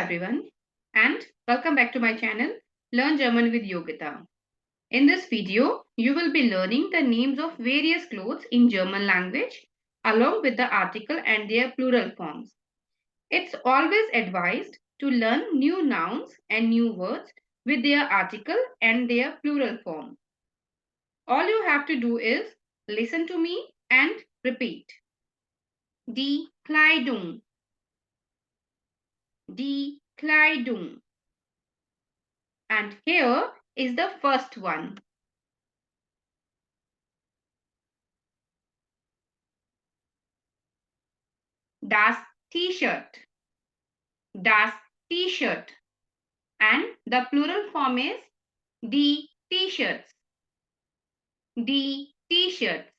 everyone, and welcome back to my channel Learn German with Yogeeta. In this video, you will be learning the names of various clothes in German language along with the article and their plural forms. It's always advised to learn new nouns and new words with their article and their plural form. All you have to do is listen to me and repeat. Die Kleidung. Die Kleidung. And here is the first one. Das T-shirt. Das T-shirt. And the plural form is die T-shirts. Die T-shirts.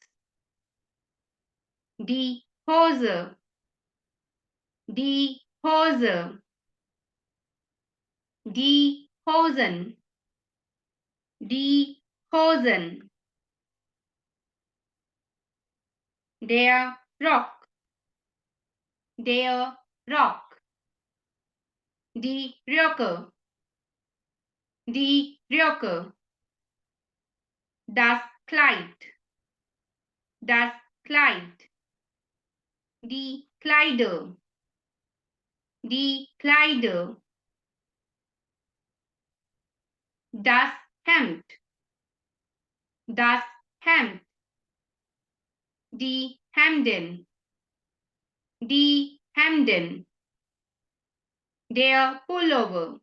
Die Hose. Die Hose. Die Hosen. Die Hosen. Der Rock. Der Rock. Die Röcke. Die Röcke. Das Kleid. Das Kleid. Die Kleider. Die Kleider. Das Hemd. Das Hemd. Die Hemden. Die Hemden. Der Pullover.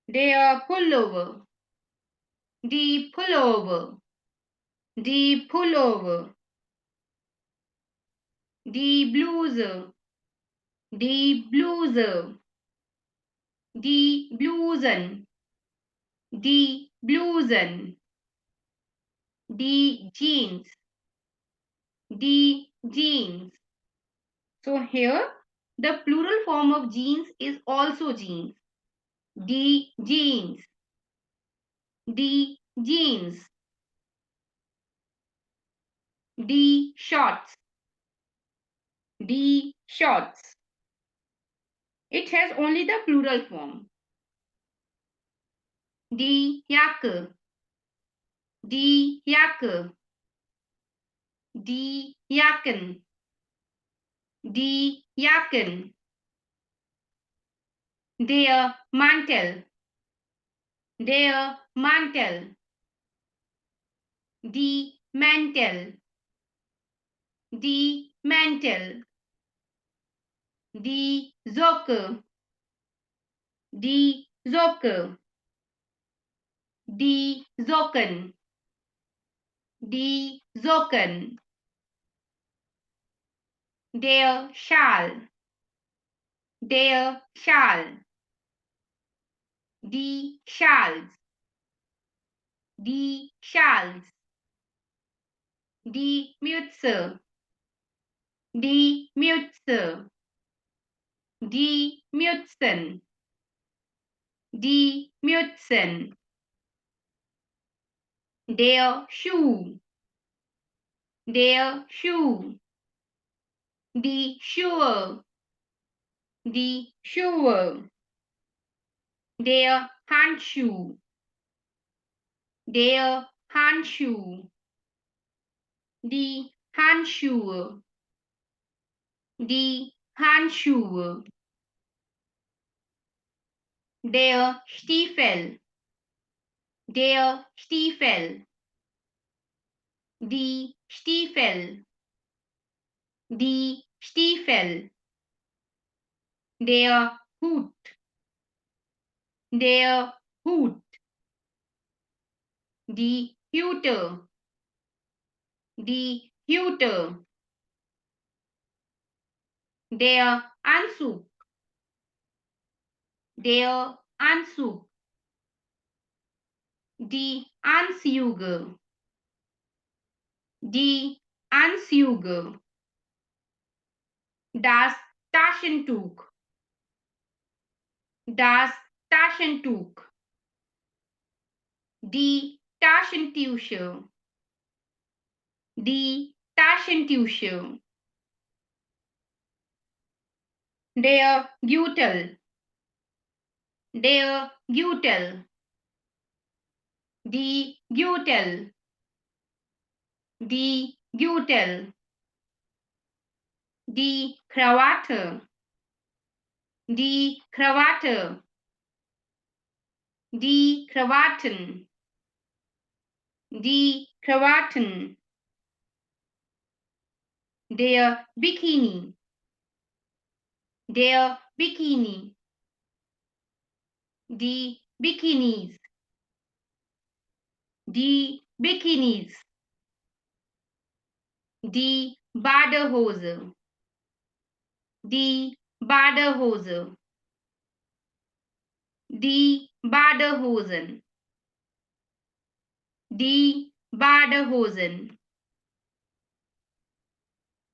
Der Pullover. Die Pullover. Die Pullover. Die Bluse. Die Bluse. Die Blusen. Die Blusen. Die Jeans. Die Jeans. So here the plural form of jeans is also jeans. Die Jeans. Die Jeans. Die Shorts. Die Shorts. It has only the plural form. Die Jacke. Die Jacke. Die Jacken. Die Jacken. Der Mantel. Der Mantel. Die Mäntel. Die Mäntel. Die Socke. Die Socke. Die Socken. Die Socken. Der Schal. Der Schal. Die Schals. Die Schals. Die Mütze. Die Mütze. Die Mützen. Die Mützen. Der Schuh. Der Schuh. Die Schuhe. Die Schuhe. Der Handschuh. Der Handschuh. Die Handschuhe. Die Handschuhe. Der Stiefel. Der Stiefel. Die Stiefel. Die Stiefel. Der Hut. Der Hut. Die Hüte. Die Hüte. Der Anzug. Der Anzug. Die Anzüge. Die Anzüge. Das Taschentuch. Das Taschentuch. Die Taschentücher. Die Taschentücher. Der Gürtel. Der Gürtel, die Gürtel, die Gürtel, die Krawatte, die Krawatte, die Krawatten, die Krawatten, der Bikini, der Bikini, die Bikinis, die Bikinis, die Badehose, die Badehose, die Badehosen, die Badehosen,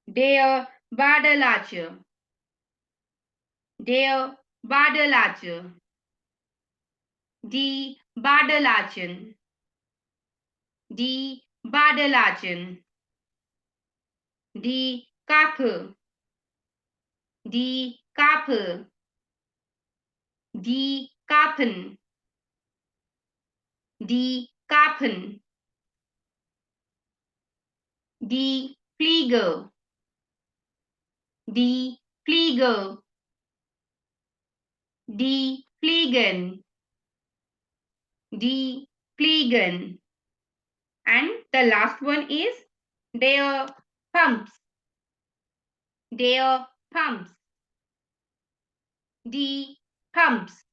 der Badelatsche, der Badelatsche, die Badelatschen, die Badelatschen, die Kappe, die Kappe, die Kappen, die Kappen, die Fliege, die Fliege, die Fliegen, die Fliegen. And the last one is their pumps, their pumps, the pumps,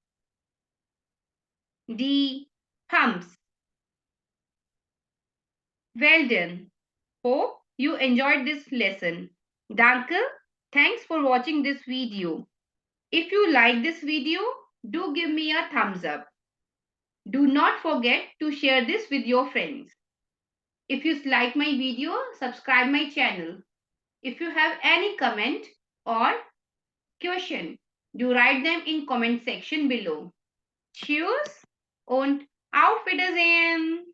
the pumps. Well done. Hope you enjoyed this lesson. Danke. Thanks for watching this video. If you like this video, do give me a thumbs up. Do not forget to share this with your friends. If you like my video, subscribe my channel. If you have any comment or question, do write them in comment section below. Tschüss und auf Wiedersehen!